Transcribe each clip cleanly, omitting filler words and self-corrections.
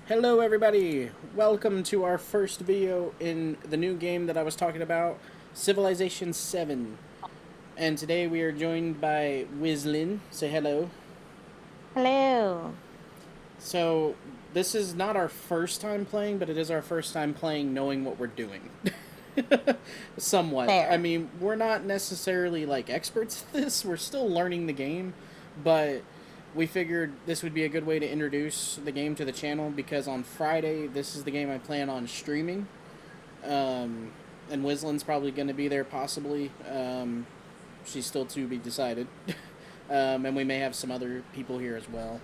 Hello everybody! Welcome to our first video in the new game that I was talking about, Civilization 7. And today we are joined by Whiz. Say hello. Hello. So, this is not our first time playing, but it is our first time playing knowing what we're doing. Somewhat. I Fair. mean, we're not necessarily like experts at this, we're still learning the game, but we figured this would be a good way to introduce the game to the channel because on Friday, this is the game I plan on streaming. Um, and Wizlin's probably going to be there, possibly. She's still to be decided. And we may have some other people here as well.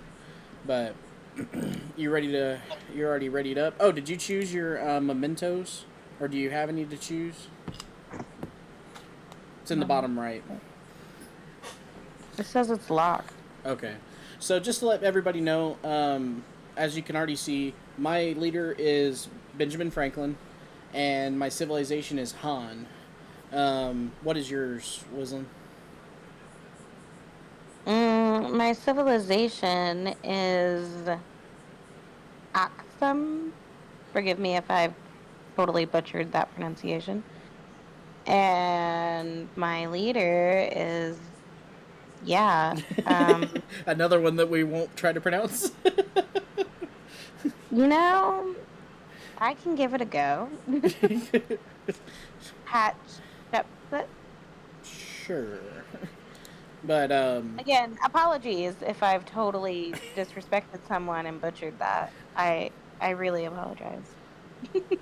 But you ready to? You're already readied up. Oh, did you choose your mementos, or do you have any to choose? It's in the bottom right. It says it's locked. Okay. So just to let everybody know, as you can already see, my leader is Benjamin Franklin, and my civilization is Han. What is yours, Wislam? My civilization is Aksum. Forgive me if I've totally butchered that pronunciation. And my leader is, yeah. Another one that we won't try to pronounce. You know, I can give it a go. Hatch Shepset. Sure. But Again, apologies if I've totally disrespected someone and butchered that. I really apologize.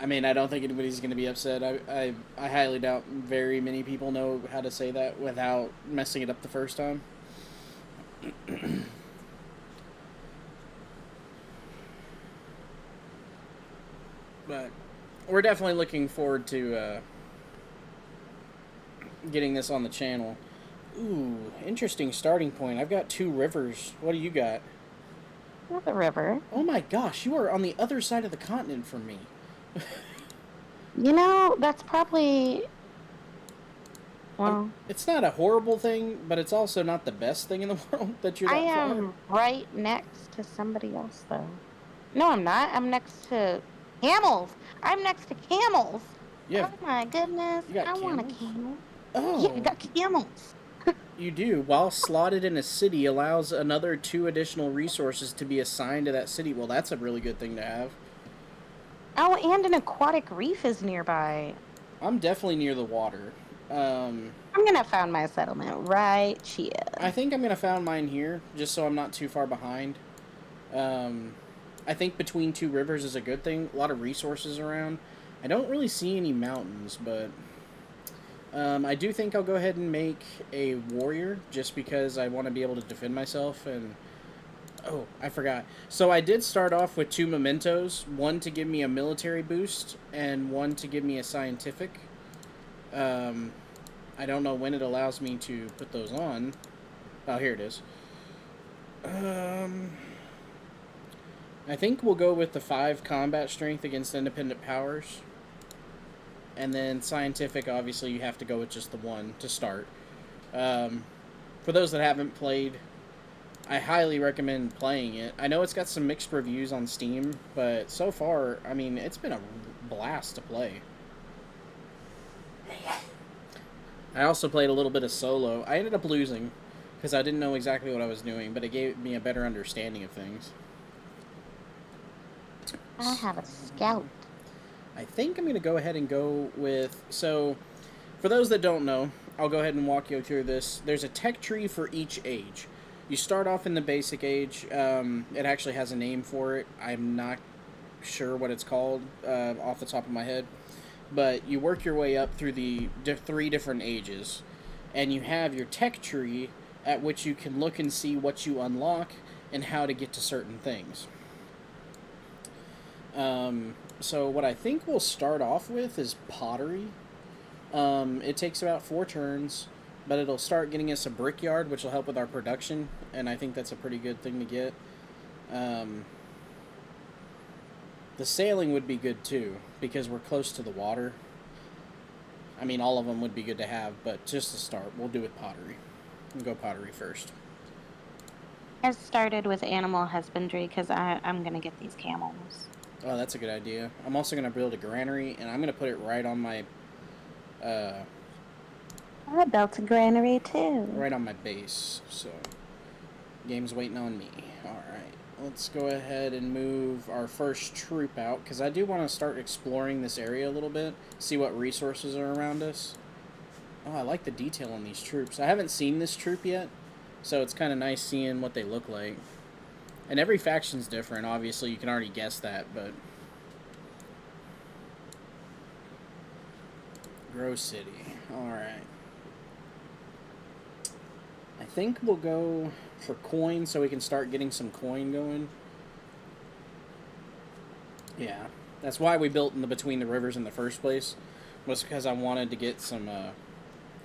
I mean, I don't think anybody's going to be upset. I highly doubt very many people know how to say that without messing it up the first time. But we're definitely looking forward to getting this on the channel. Ooh, interesting starting point. I've got two rivers. What do you got? Not the river. Oh my gosh, you are on the other side of the continent from me. That's probably, well, It's not a horrible thing, but it's also not the best thing in the world that you're I that far. am right next to somebody else, though. No, I'm not. I'm next to camels. I'm next to camels. You have Oh my goodness. you got I want a camels? camel. Yeah, I Oh, got camels. you do. While slotted in a city allows another two additional resources to be assigned to that city. Well, that's a really good thing to have. Oh, and an aquatic reef is nearby. I'm definitely near the water. Um, I'm gonna found my settlement right here. I think I'm gonna found mine here, just so I'm not too far behind. Um, I think between two rivers is a good thing. A lot of resources around. I don't really see any mountains, but I do think I'll go ahead and make a warrior just because I want to be able to defend myself. And oh, I forgot. So I did start off with two mementos, one to give me a military boost and one to give me a scientific. Um, I don't know when it allows me to put those on. Oh, here it is. Um, I think we'll go with the 5 combat strength against independent powers. And then scientific, obviously, you have to go with just the one to start. Um, for those that haven't played, I highly recommend playing it. I know it's got some mixed reviews on Steam, but so far, I mean, it's been a blast to play. I also played a little bit of solo. I ended up losing because I didn't know exactly what I was doing, but it gave me a better understanding of things. I have a scout. I think I'm going to go ahead and go with... So, for those that don't know, I'll go ahead and walk you through this. There's a tech tree for each age. You start off in the basic age. It actually has a name for it. I'm not sure what it's called off the top of my head. But you work your way up through the 3 different ages. And you have your tech tree at which you can look and see what you unlock and how to get to certain things. So what I think we'll start off with is pottery. It takes about 4 turns, but it'll start getting us a brickyard, which will help with our production, and I think that's a pretty good thing to get. The sailing would be good too, because we're close to the water. I mean, all of them would be good to have, but just to start, we'll do with pottery. We'll go pottery first. I started with animal husbandry because I'm gonna get these camels. Oh, that's a good idea. I'm also gonna build a granary, and I'm gonna put it uh, I built a granary too. right on my base. So, game's waiting on me. All right, let's go ahead and move our first troop out because I do want to start exploring this area a little bit, see what resources are around us. Oh, I like the detail on these troops. I haven't seen this troop yet, so it's kind of nice seeing what they look like. And every faction's different, obviously, you can already guess that, but... Grow City. Alright. I think we'll go for coin so we can start getting some coin going. Yeah. That's why we built in the Between the Rivers in the first place, was because I wanted to get some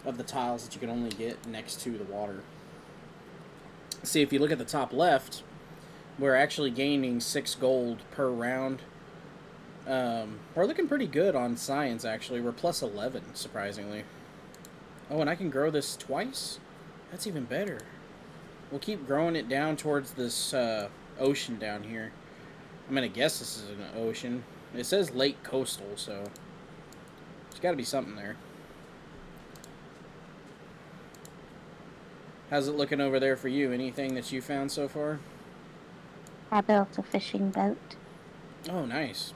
of the tiles that you can only get next to the water. See, if you look at the top left, we're actually gaining 6 gold per round. We're looking pretty good on science, actually. We're plus 11, surprisingly. Oh, and I can grow this twice? That's even better. We'll keep growing it down towards this ocean down here. I'm going to guess this is an ocean. It says lake coastal, so there's got to be something there. How's it looking over there for you? Anything that you found so far? I built a fishing boat. Oh, nice.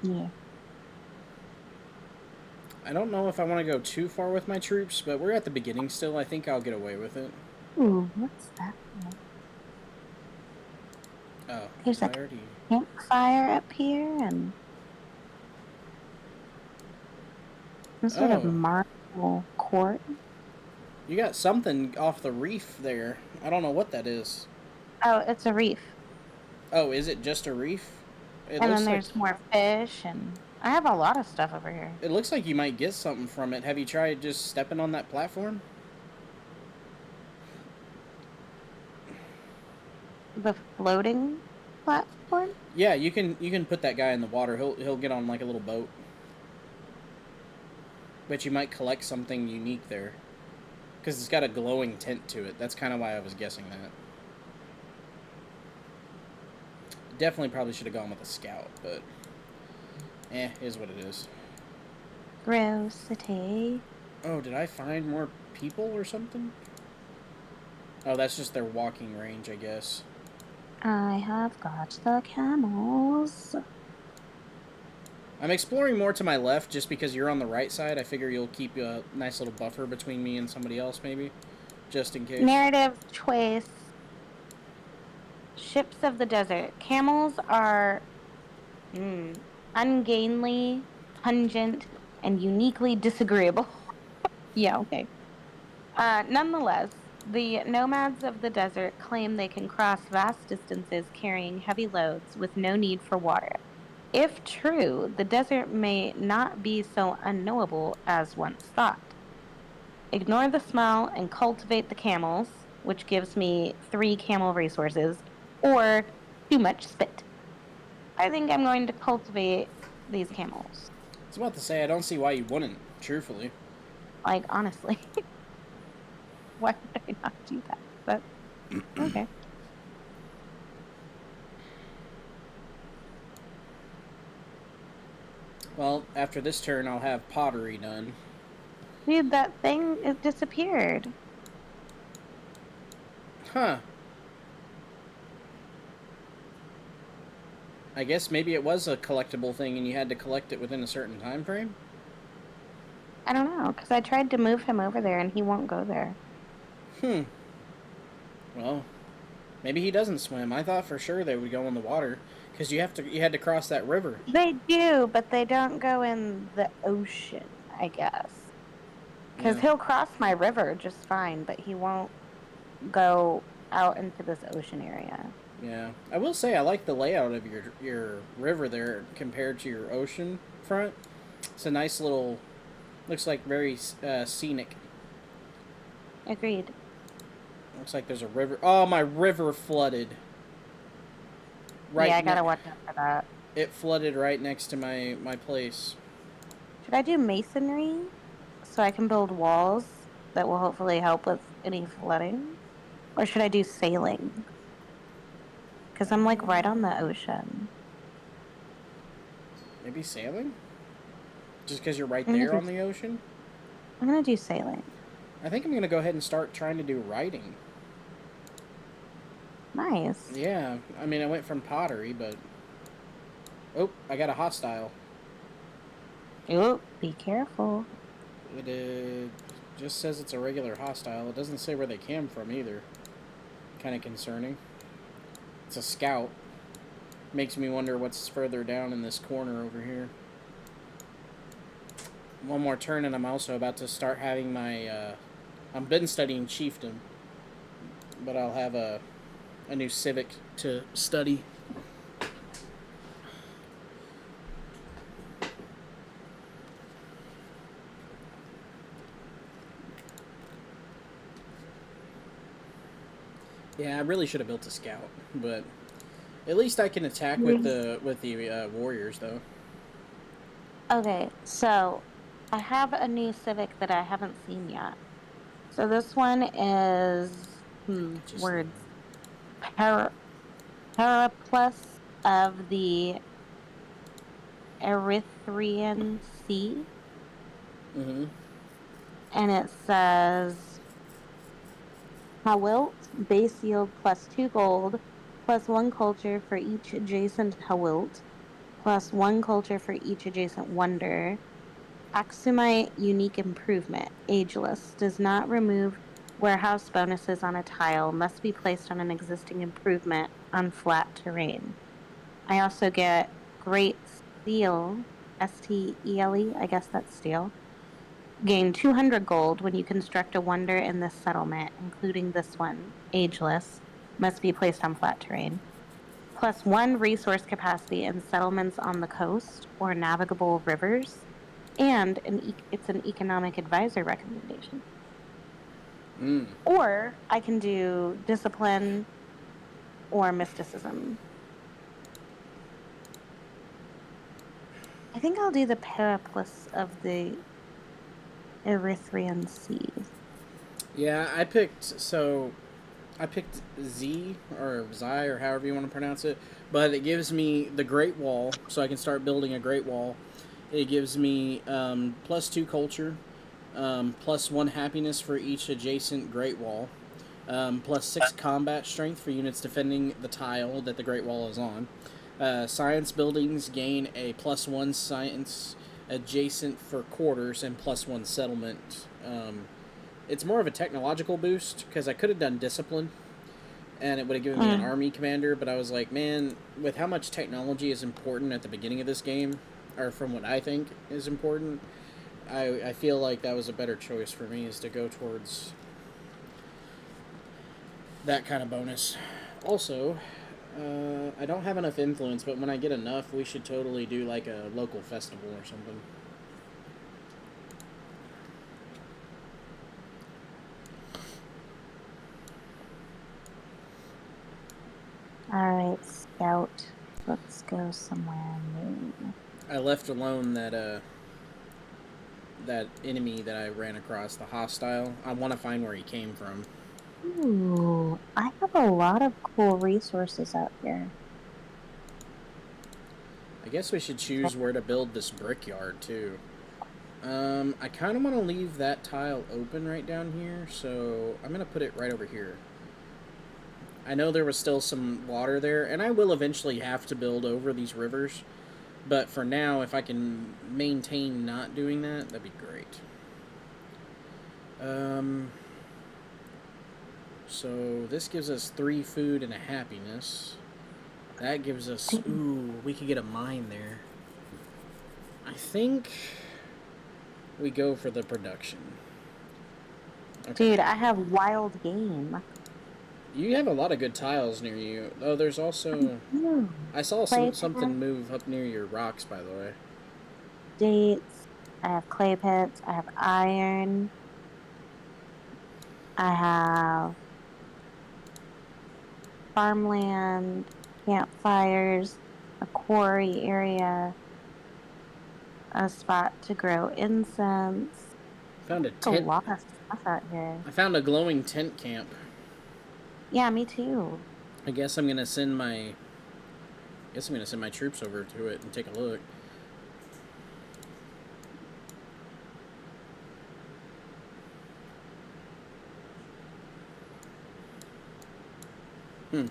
Yeah. I don't know if I want to go too far with my troops, but we're at the beginning still. I think I'll get away with it. Ooh, what's that? Oh, There's a campfire up here and some sort of marble court. You got something off the reef there. I don't know what that is. Oh, it's a reef. Oh, is it just a reef? And then there's more fish, and I have a lot of stuff over here. It looks like you might get something from it. Have you tried just stepping on that platform? The floating platform? Yeah, you can put that guy in the water. He'll get on like a little boat. But you might collect something unique there. Because it's got a glowing tint to it. That's kind of why I was guessing that. Definitely probably should have gone with a scout, but... is what it is. Grow City. Oh, did I find more people or something? Oh, that's just their walking range, I guess. I have got the camels. I'm exploring more to my left just because you're on the right side. I figure you'll keep a nice little buffer between me and somebody else, maybe. Just in case. Narrative choice. Ships of the desert. Camels are ungainly, pungent, and uniquely disagreeable. Yeah, okay. Nonetheless, the nomads of the desert claim they can cross vast distances carrying heavy loads with no need for water. If true, the desert may not be so unknowable as once thought. Ignore the smell and cultivate the camels, which gives me 3 camel resources, or too much spit. I think I'm going to cultivate these camels. I was about to say, I don't see why you wouldn't, truthfully. Like, honestly. Why would I not do that? But, okay. Well, after this turn, I'll have pottery done. Dude, that thing, it disappeared. Huh. I guess maybe it was a collectible thing and you had to collect it within a certain time frame? I don't know, because I tried to move him over there and he won't go there. Well, maybe he doesn't swim. I thought for sure they would go in the water because you had to cross that river. They do, but they don't go in the ocean, I guess. Because he'll cross my river just fine, but he won't go out into this ocean area. Yeah, I will say I like the layout of your river there compared to your ocean front. It's a nice little, looks like very scenic. Agreed. Looks like there's a river. Oh, my river flooded. Right. Yeah, I gotta watch out for that. It flooded right next to my place. Should I do masonry so I can build walls that will hopefully help with any flooding? Or should I do sailing? Because I'm like right on the ocean. Maybe sailing? Just because you're right I'm gonna there do, on the ocean? I'm gonna do sailing. I think I'm going to go ahead and start trying to do writing. Nice. Yeah, I mean, I went from pottery, but... Oh, I got a hostile. Oh, be careful. It just says it's a regular hostile. It doesn't say where they came from either. Kind of concerning. It's a scout. Makes me wonder what's further down in this corner over here. One more turn and I'm also about to start having my... I've been studying chiefdom, but I'll have a new civic to study. Yeah, I really should have built a scout, but at least I can attack with the warriors though. Okay, so I have a new civic that I haven't seen yet. So this one is Just words. Para, Paraplus of the Erythraean Sea. Mm-hmm. And it says Hawilt, base yield plus 2 gold, plus 1 culture for each adjacent Hawilt, plus 1 culture for each adjacent wonder. Axumite unique improvement, ageless, does not remove warehouse bonuses on a tile, must be placed on an existing improvement on flat terrain. I also get Great Steel, Stele, I guess that's steel. Gain 200 gold when you construct a wonder in this settlement, including this one, ageless, must be placed on flat terrain. Plus 1 resource capacity in settlements on the coast or navigable rivers, and it's an economic advisor recommendation. Mm. Or I can do discipline or mysticism. I think I'll do the Periplus of the Erythraean Sea. Yeah, I picked Z or Xi or however you want to pronounce it, but it gives me the Great Wall, so I can start building a Great Wall. It gives me +2 culture, +1 happiness for each adjacent Great Wall, +6 combat strength for units defending the tile that the Great Wall is on. Science buildings gain a +1 science adjacent for quarters and +1 settlement. It's more of a technological boost because I could have done discipline and it would have given me an army commander, but I was like, man, with how much technology is important at the beginning of this game, or from what I think is important, I feel like that was a better choice for me, is to go towards that kind of bonus. Also, I don't have enough influence, but when I get enough, we should totally do like a local festival or something. All right, Scout. Let's go somewhere new. I left alone that enemy that I ran across, the hostile. I want to find where he came from. Ooh, I have a lot of cool resources out here. I guess we should choose where to build this brickyard too. I kind of want to leave that tile open right down here, so I'm going to put it right over here. I know there was still some water there, and I will eventually have to build over these rivers, but for now, if I can maintain not doing that, that'd be great. So this gives us 3 food and a happiness. That gives us... Ooh, we could get a mine there. I think we go for the production. Okay. Dude, I have wild game. You have a lot of good tiles near you. Oh, there's also... I saw something move up near your rocks, by the way. Dates. I have clay pits. I have iron. I have farmland, campfires, a quarry area, a spot to grow incense. Found a tent. A lot of grass out here. I found a glowing tent camp. Yeah, me too. I guess I'm gonna send my. I guess I'm gonna send my troops over to it and take a look. Hmm.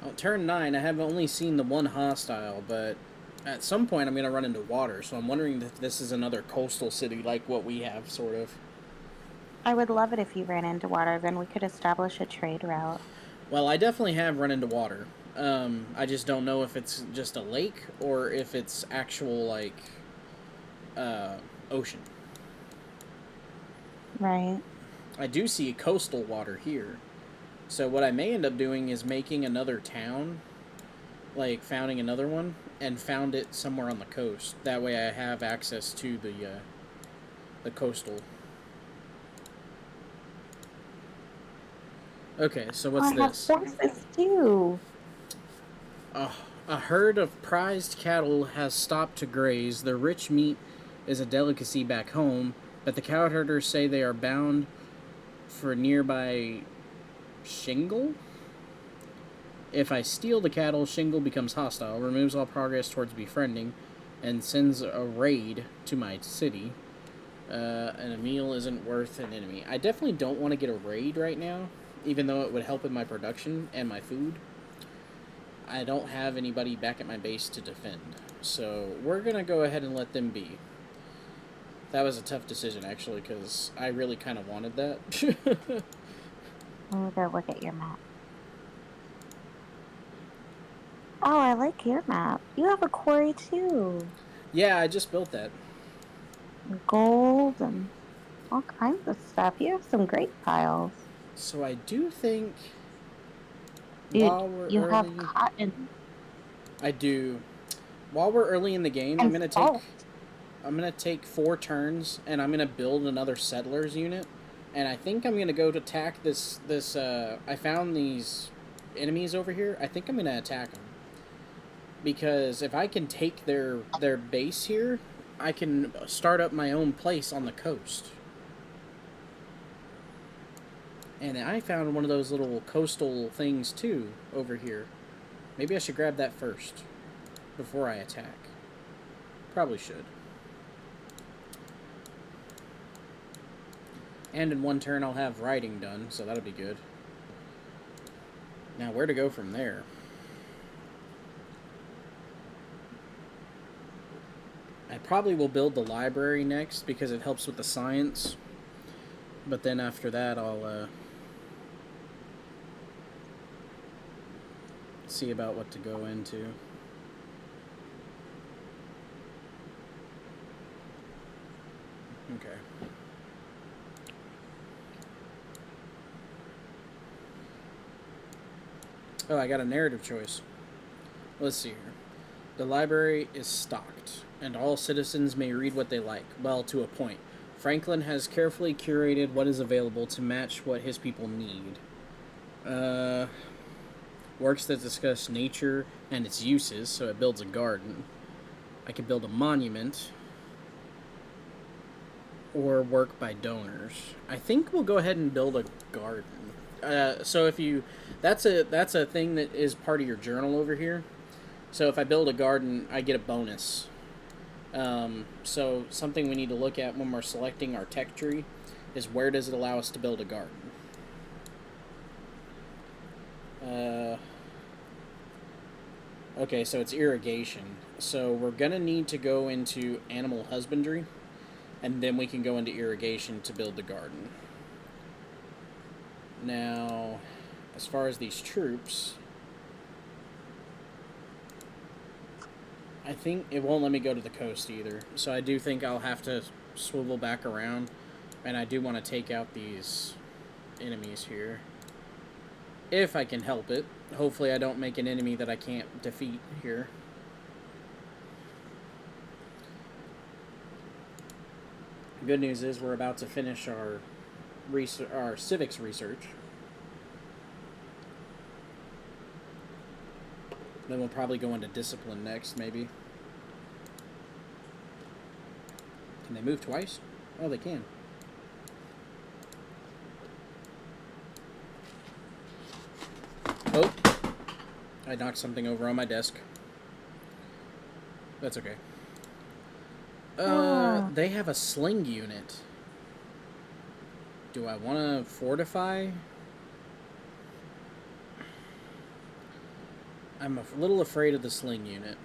Well, turn 9, I have only seen the one hostile, but at some point I'm going to run into water, so I'm wondering if this is another coastal city like what we have, sort of. I would love it if you ran into water, then we could establish a trade route. Well, I definitely have run into water. I just don't know if it's just a lake or if it's actual, like, uh, ocean. Right. I do see coastal water here. So what I may end up doing is making another town, like founding another one, and found it somewhere on the coast. That way I have access to the coastal. Okay, so what's I have this? horses too. A herd of prized cattle has stopped to graze. Their rich meat is a delicacy back home, but the cowherders say they are bound for nearby Shingle. If I steal the cattle, Shingle becomes hostile, removes all progress towards befriending, and sends a raid to my city. And a meal isn't worth an enemy. I definitely don't want to get a raid right now, even though it would help in my production and my food. I don't have anybody back at my base to defend. So we're going to go ahead and let them be. That was a tough decision, actually, because I really kind of wanted that. Let me go look at your map. Oh, I like your map. You have a quarry too. Yeah, I just built that. Gold and all kinds of stuff. You have some great piles. So I do think Dude, while we're you have early... cotton I do. While we're early in the game, and salt. I'm gonna take 4 turns, and I'm gonna build another settlers unit, and I think I'm gonna go to attack this. I found these enemies over here. I think I'm gonna attack them because if I can take their base here, I can start up my own place on the coast. And I found one of those little coastal things too over here. Maybe I should grab that first before I attack. Probably should. And in one turn I'll have riding done, so that'll be good. Now, where to go from there? I probably will build the library next because it helps with the science. But then after that I'll see about what to go into. Okay. Oh, I got a narrative choice. Let's see here. The library is stocked, and all citizens may read what they like. Well, to a point. Franklin has carefully curated what is available to match what his people need. Works that discuss nature and its uses, so it builds a garden. I could build a monument, or work by donors. I think we'll go ahead and build a garden. So if you, that's a thing that is part of your journal over here. So if I build a garden, I get a bonus. So something we need to look at when we're selecting our tech tree is where does it allow us to build a garden. Okay, so it's irrigation. So we're gonna need to go into animal husbandry, and then we can go into irrigation to build the garden. Now, as far as these troops, I think it won't let me go to the coast either. So I do think I'll have to swivel back around, and I do want to take out these enemies here. If I can help it. Hopefully I don't make an enemy that I can't defeat here. Good news is we're about to finish our civics research. Then we'll probably go into discipline next, maybe. Can they move twice? Oh, they can. Oh, I knocked something over on my desk. That's okay. They have a sling unit. Do I want to fortify? I'm a little afraid of the sling unit.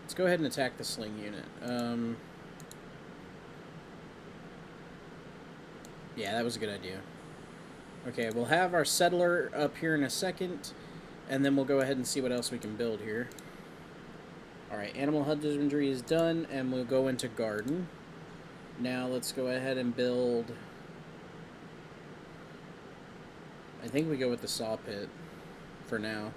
Let's go ahead and attack the sling unit. Yeah, that was a good idea. Okay, we'll have our settler up here in a second, and then we'll go ahead and see what else we can build here. Alright, animal husbandry is done, and we'll go into garden. Now let's go ahead and build... I think we go with the saw pit for now.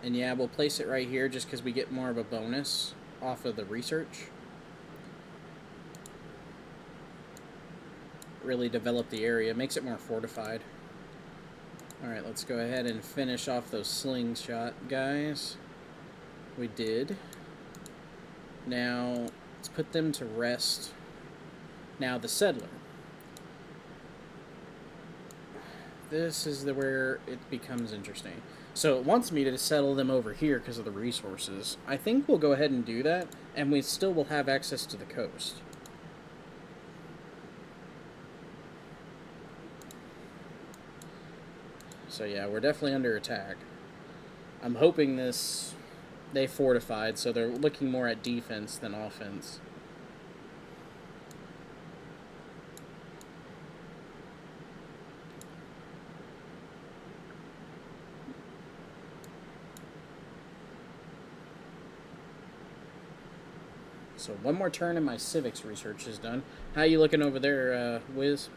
And yeah, we'll place it right here just because we get more of a bonus off of the research. Really develop the area, makes it more fortified. Alright, let's go ahead and finish off those slingshot guys. We did. Now, let's put them to rest. Now, the settler. This is where it becomes interesting. So it wants me to settle them over here because of the resources. I think we'll go ahead and do that, and we still will have access to the coast. So yeah, we're definitely under attack. I'm hoping they fortified, so they're looking more at defense than offense. So one more turn and my civics research is done. How you looking over there, Whiz?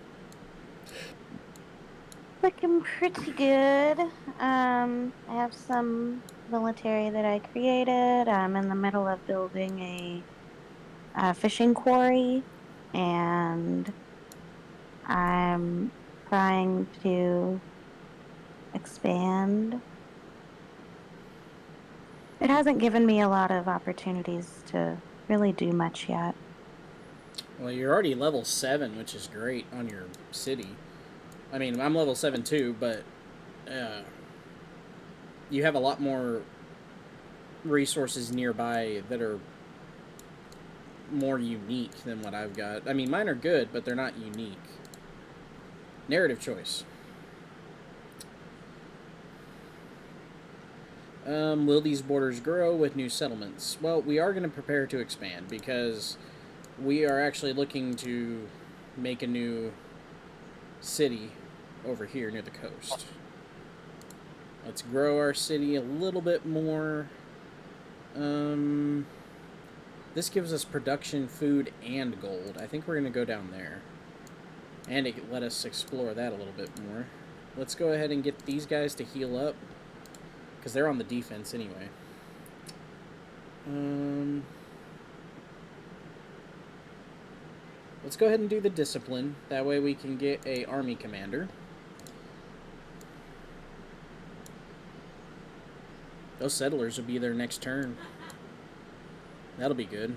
Looking pretty good. I have some military that I created. I'm in the middle of building a fishing quarry, and I'm trying to expand. It hasn't given me a lot of opportunities to really do much yet. Well, you're already level 7, which is great on your city. I mean, I'm level 7 too, but you have a lot more resources nearby that are more unique than what I've got. I mean, mine are good, but they're not unique. Narrative choice. Will these borders grow with new settlements? Well, we are going to prepare to expand because we are actually looking to make a new city over here near the coast. Let's grow our city a little bit more. This gives us production, food, and gold. I think we're going to go down there. And it let us explore that a little bit more. Let's go ahead and get these guys to heal up, because they're on the defense anyway. Let's go ahead and do the discipline. That way we can get a army commander. Those settlers will be there next turn. That'll be good.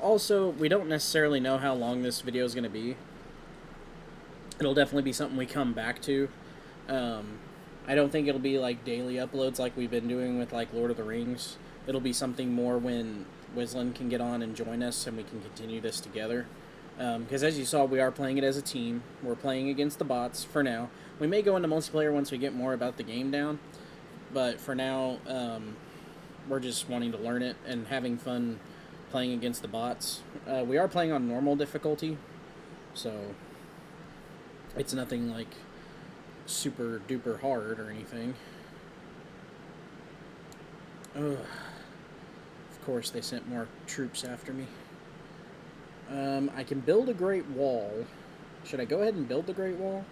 Also, we don't necessarily know how long this video is going to be. It'll definitely be something we come back to. I don't think it'll be like daily uploads like we've been doing with like Lord of the Rings. It'll be something more when Wislin can get on and join us and we can continue this together. Because as you saw, we are playing it as a team. We're playing against the bots for now. We may go into multiplayer once we get more about the game down. But for now, we're just wanting to learn it and having fun playing against the bots. We are playing on normal difficulty, so it's nothing like super duper hard or anything. Ugh. Of course they sent more troops after me. I can build a great wall. Should I go ahead and build the great wall?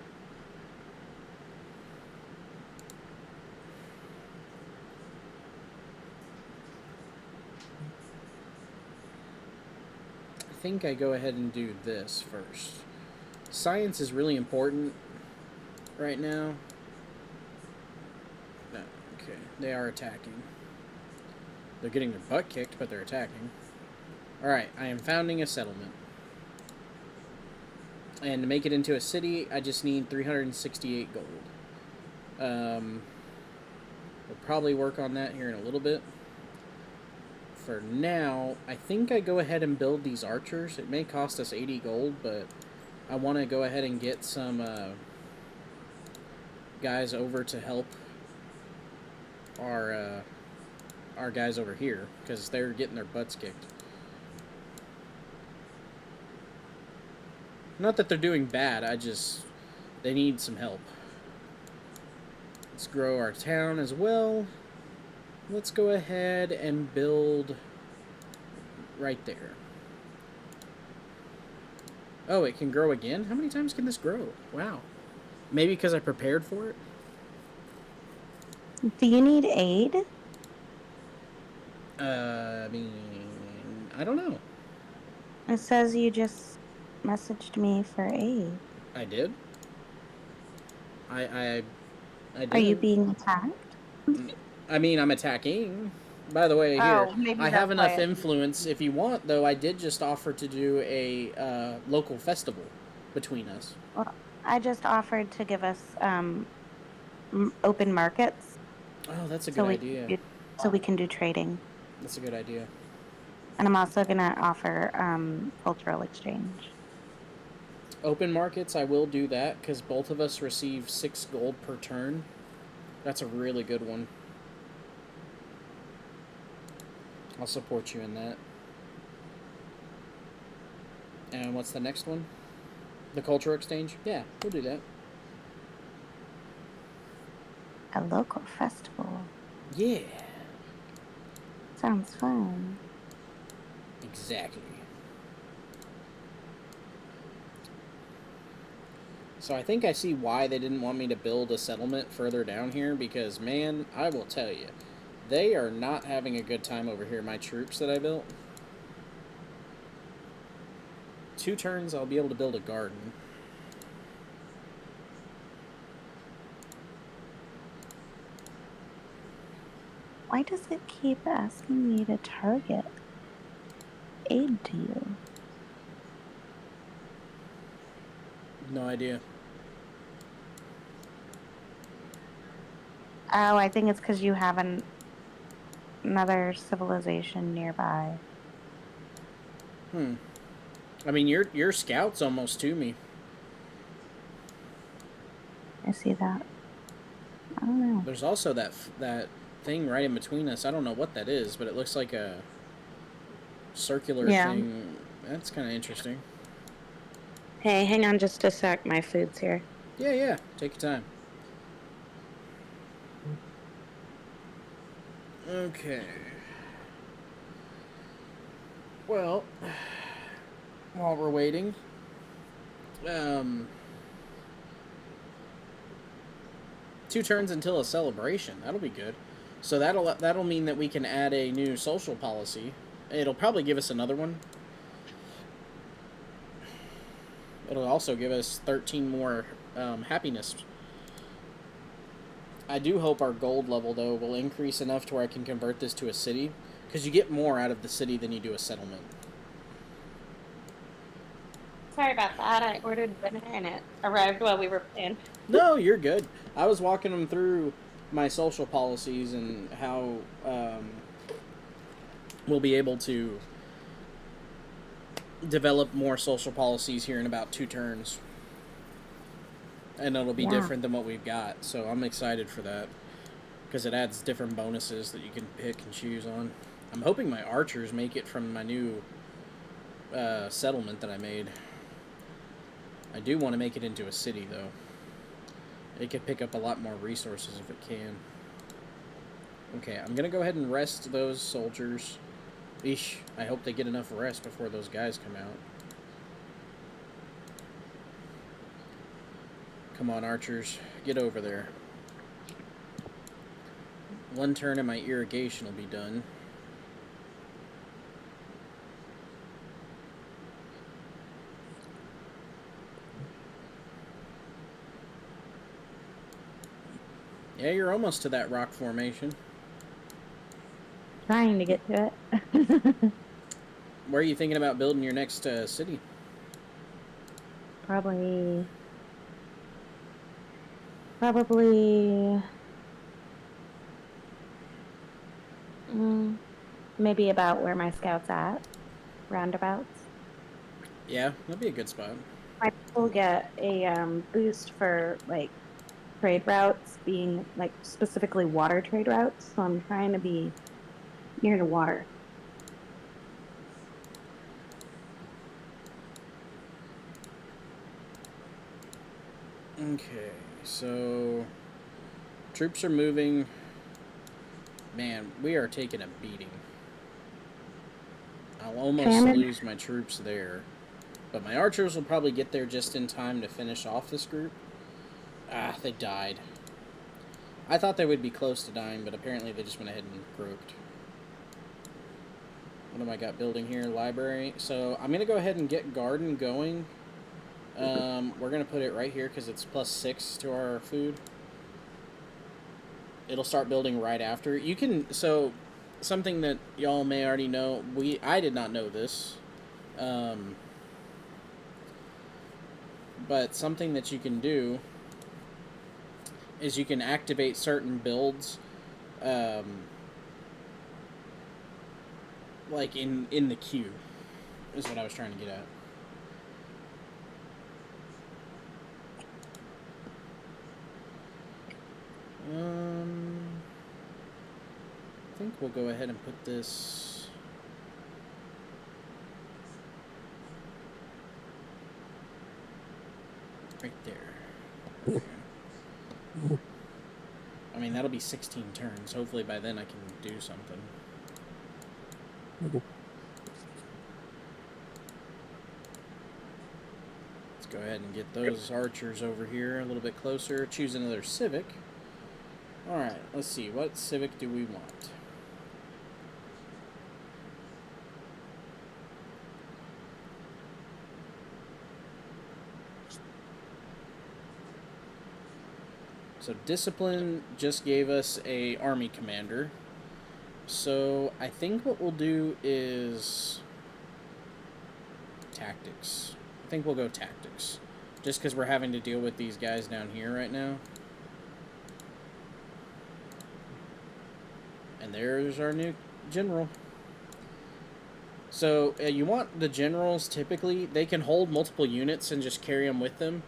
I think I go ahead and do this first. Science is really important right now. No, okay, they are attacking. They're getting their butt kicked, but they're attacking. Alright, I am founding a settlement. And to make it into a city, I just need 368 gold. We'll probably work on that here in a little bit. For now, I think I go ahead and build these archers. It may cost us 80 gold, but I want to go ahead and get some guys over to help our guys over here, because they're getting their butts kicked. Not that they're doing bad, they need some help. Let's grow our town as well. Let's go ahead and build right there. Oh, it can grow again? How many times can this grow? Wow. Maybe because I prepared for it? Do you need aid? I mean, I don't know. It says you just messaged me for aid. I did? I did. Are you being attacked? I mean, I'm attacking. By the way, here, maybe I have enough influence. If you want, though, I did just offer to do a local festival between us. Well, I just offered to give us open markets. Oh, that's a good idea. So we can do trading. That's a good idea. And I'm also going to offer cultural exchange. Open markets, I will do that, because both of us receive 6 gold per turn. That's a really good one. I'll support you in that. And what's the next one? The cultural exchange? Yeah, we'll do that. A local festival. Yeah. Sounds fun. Exactly. So I think I see why they didn't want me to build a settlement further down here, because, man, I will tell you, they are not having a good time over here, my troops that I built. 2 turns, I'll be able to build a garden. Why does it keep asking me to target aid to you? No idea. Oh, I think it's because you have another civilization nearby. I mean, your scout's almost to me. I see that. I don't know. There's also that thing right in between us. I don't know what that is, but it looks like a circular thing. That's kind of interesting. Hey, hang on just a sec. My food's here. Yeah. Take your time. Okay. Well, while we're waiting, 2 turns until a celebration. That'll be good. So that'll mean that we can add a new social policy. It'll probably give us another one. It'll also give us 13 more happiness. I do hope our gold level, though, will increase enough to where I can convert this to a city. Because you get more out of the city than you do a settlement. Sorry about that. I ordered dinner and it arrived while we were playing. No, you're good. I was walking them through my social policies and how we'll be able to develop more social policies here in about 2 turns. And it'll be different than what we've got. So I'm excited for that. Because it adds different bonuses that you can pick and choose on. I'm hoping my archers make it from my new settlement that I made. I do want to make it into a city, though. It could pick up a lot more resources if it can. Okay, I'm going to go ahead and rest those soldiers. Eesh, I hope they get enough rest before those guys come out. Come on, archers. Get over there. 1 turn and my irrigation will be done. Yeah, you're almost to that rock formation. Trying to get to it. where are you thinking about building your next city? Probably mm, maybe about where my scout's at, roundabouts. Yeah, that'd be a good spot. I will get a boost for like trade routes being like specifically water trade routes. So I'm trying to be near the water. Okay, so troops are moving. Man, we are taking a beating. I'll almost Famine. lose my troops there. But my archers will probably get there just in time to finish off this group. Ah, they died. I thought they would be close to dying, but apparently they just went ahead and croaked. What have I got building here? Library. So I'm going to go ahead and get garden going. We're going to put it right here because it's +6 to our food. It'll start building right after. You can... So, something that y'all may already know. I did not know this. But something that you can do is you can activate certain builds, like in the queue, is what I was trying to get at. I think we'll go ahead and put this right there. I mean, that'll be 16 turns. Hopefully by then I can do something. Let's go ahead and get those archers over here a little bit closer. Choose another civic. Alright, let's see. What civic do we want? So discipline just gave us a army commander. So I think what we'll do is tactics. I think we'll go tactics. Just because we're having to deal with these guys down here right now. And there's our new general. So you want the generals, typically, they can hold multiple units and just carry them with them.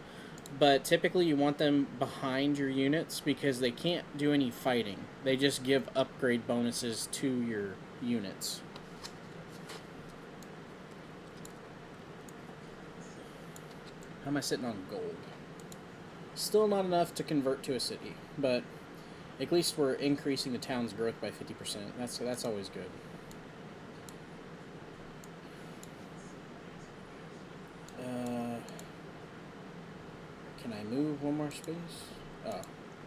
But typically you want them behind your units because they can't do any fighting. They just give upgrade bonuses to your units. How am I sitting on gold? Still not enough to convert to a city, but at least we're increasing the town's growth by 50%. That's always good. Can I move one more space? Oh,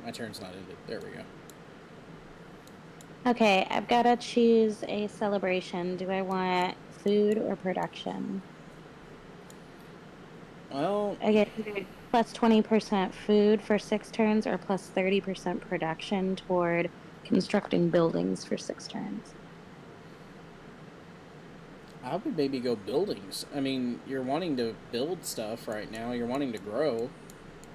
my turn's not ended. There we go. Okay, I've got to choose a celebration. Do I want food or production? Well, I get either plus 20% food for 6 turns or plus 30% production toward constructing buildings for 6 turns. I would maybe go buildings. I mean, you're wanting to build stuff right now. You're wanting to grow.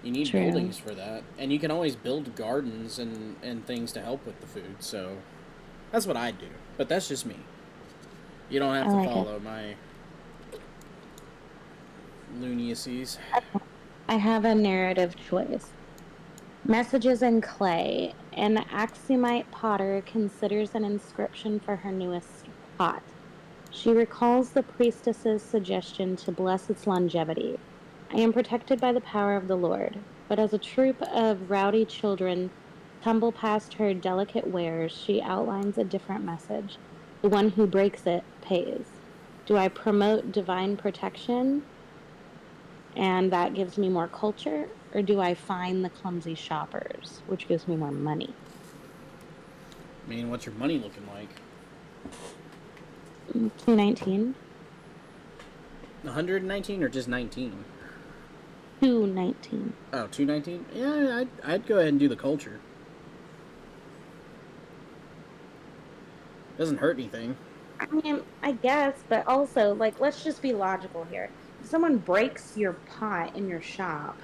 You need True. buildings for that. And you can always build gardens and things to help with the food. So that's what I do. But that's just me. You don't have to follow my lunacies. I have a narrative choice. Messages in clay. An Axumite potter considers an inscription for her newest pot. She recalls the priestess's suggestion to bless its longevity. I am protected by the power of the Lord, but as a troop of rowdy children tumble past her delicate wares, she outlines a different message. The one who breaks it pays. Do I promote divine protection and that gives me more culture, or do I find the clumsy shoppers, which gives me more money? I mean, what's your money looking like? 219. 119 or just 19? 219. Oh, 219? Yeah, I'd go ahead and do the culture. Doesn't hurt anything. I mean, I guess, but also, like, let's just be logical here. If someone breaks your pot in your shop,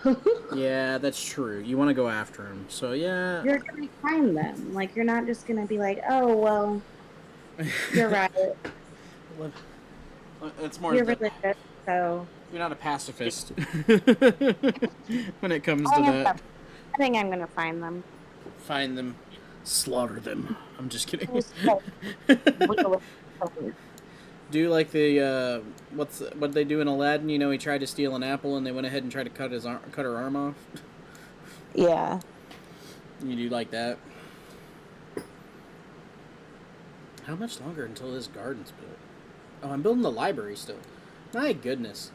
Yeah, that's true. You want to go after him. So, yeah. you're gonna find them. Like, you're not just gonna be like, oh, well, you're right. It's more You're the. religious, so You're not a pacifist when it comes I to think that. I'm gonna find them. Find them, slaughter them. I'm just kidding. Just, like, real estate. Do like the what did they do in Aladdin? You know, he tried to steal an apple, and they went ahead and tried to cut her arm off. Yeah. You do like that. How much longer until this garden's built? Oh, I'm building the library still. My goodness.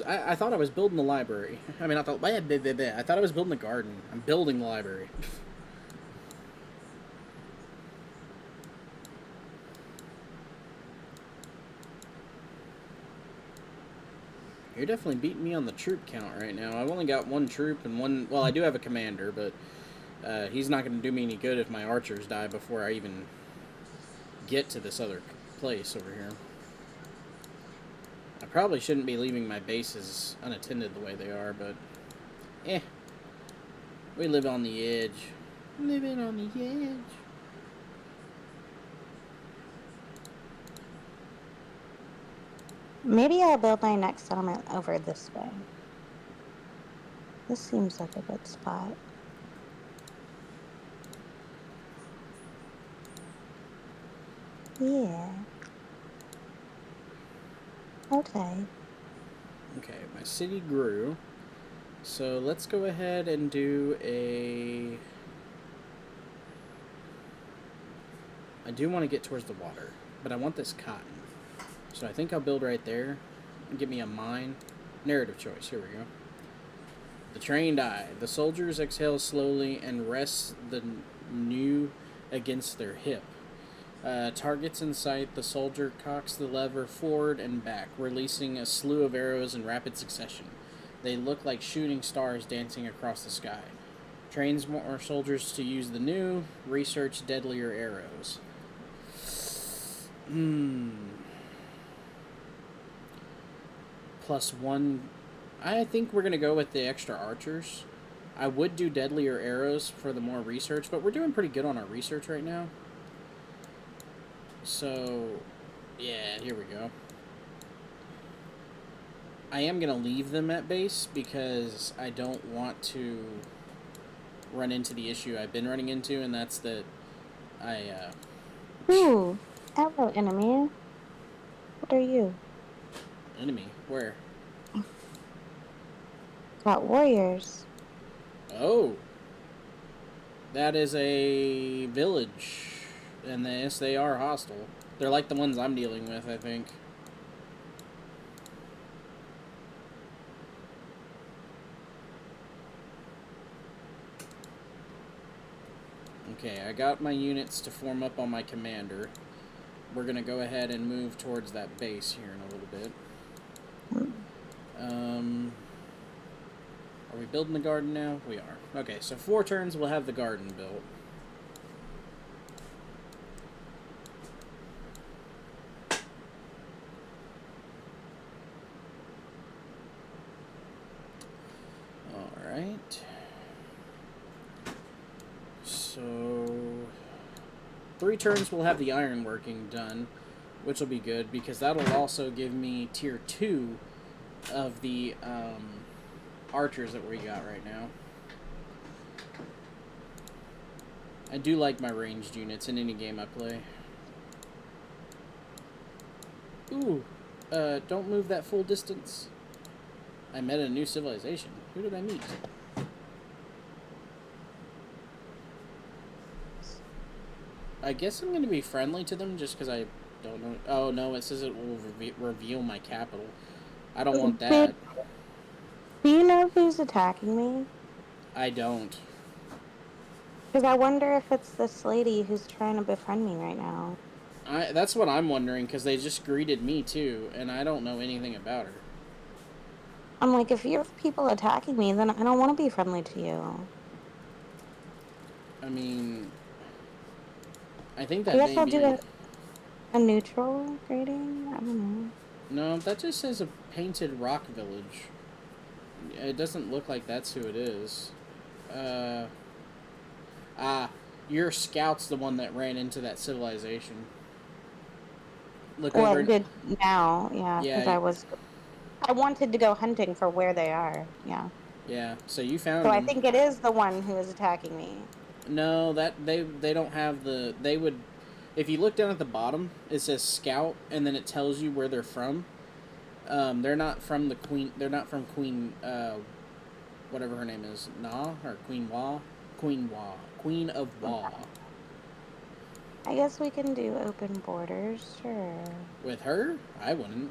I thought I was building the library. I mean, I thought I was building the garden. I'm building the library. You're definitely beating me on the troop count right now. I've only got one troop and one. Well, I do have a commander, but he's not going to do me any good if my archers die before I even get to this other place over here. I probably shouldn't be leaving my bases unattended the way they are, but we live on the edge. Living on the edge. Maybe I'll build my next settlement over this way. This seems like a good spot. Yeah. Okay. Okay, my city grew. So let's go ahead and do a... I do want to get towards the water, but I want this cotton. So I think I'll build right there and get me a mine. Narrative choice, here we go. The trained eye. The soldiers exhale slowly and rest the new against their hip. Targets in sight, the soldier cocks the lever forward and back, releasing a slew of arrows in rapid succession. They look like shooting stars dancing across the sky. Trains more soldiers to use the new, research deadlier arrows. +1. I think we're going to go with the extra archers. I would do deadlier arrows for the more research, but we're doing pretty good on our research right now. So, yeah, here we go. I am going to leave them at base because I don't want to run into the issue I've been running into, and that's that Ooh, hello, enemy. What are you? Enemy? Where? Got warriors. Oh. That is a village. And yes, they are hostile. They're like the ones I'm dealing with, I think. Okay, I got my units to form up on my commander. We're going to go ahead and move towards that base here in a little bit. Are we building the garden now? We are. Okay, so 4 turns we'll have the garden built. Alright. So 3 turns we'll have the ironworking done, which will be good because that'll also give me tier 2 of the archers that we got right now. I do like my ranged units in any game I play. Ooh, don't move that full distance. I met a new civilization. Who did I meet? I guess I'm going to be friendly to them just because I don't know. Oh, no, it says it will reveal my capital. I don't want that. Do you know who's attacking me? I don't. Because I wonder if it's this lady who's trying to befriend me right now. That's what I'm wondering, because they just greeted me, too, and I don't know anything about her. I'm like, if you have people attacking me, then I don't want to be friendly to you. I mean, I think that I guess I'll do it. A neutral grading? I don't know. No, that just says a painted rock village. It doesn't look like that's who it is. Uh, your scout's the one that ran into that civilization. Look Well, over. it did now, yeah, because Yeah, I wanted to go hunting for where they are, yeah. yeah. So you So found I them. think it is the one who is attacking me. No, that they don't have the. They would, if you look down at the bottom, it says scout, and then it tells you where they're from. They're not from the queen. They're not from Queen. Whatever her name is, Na or Queen Wa, Queen Wa, Queen of Wa. I guess we can do open borders, sure. With her, I wouldn't.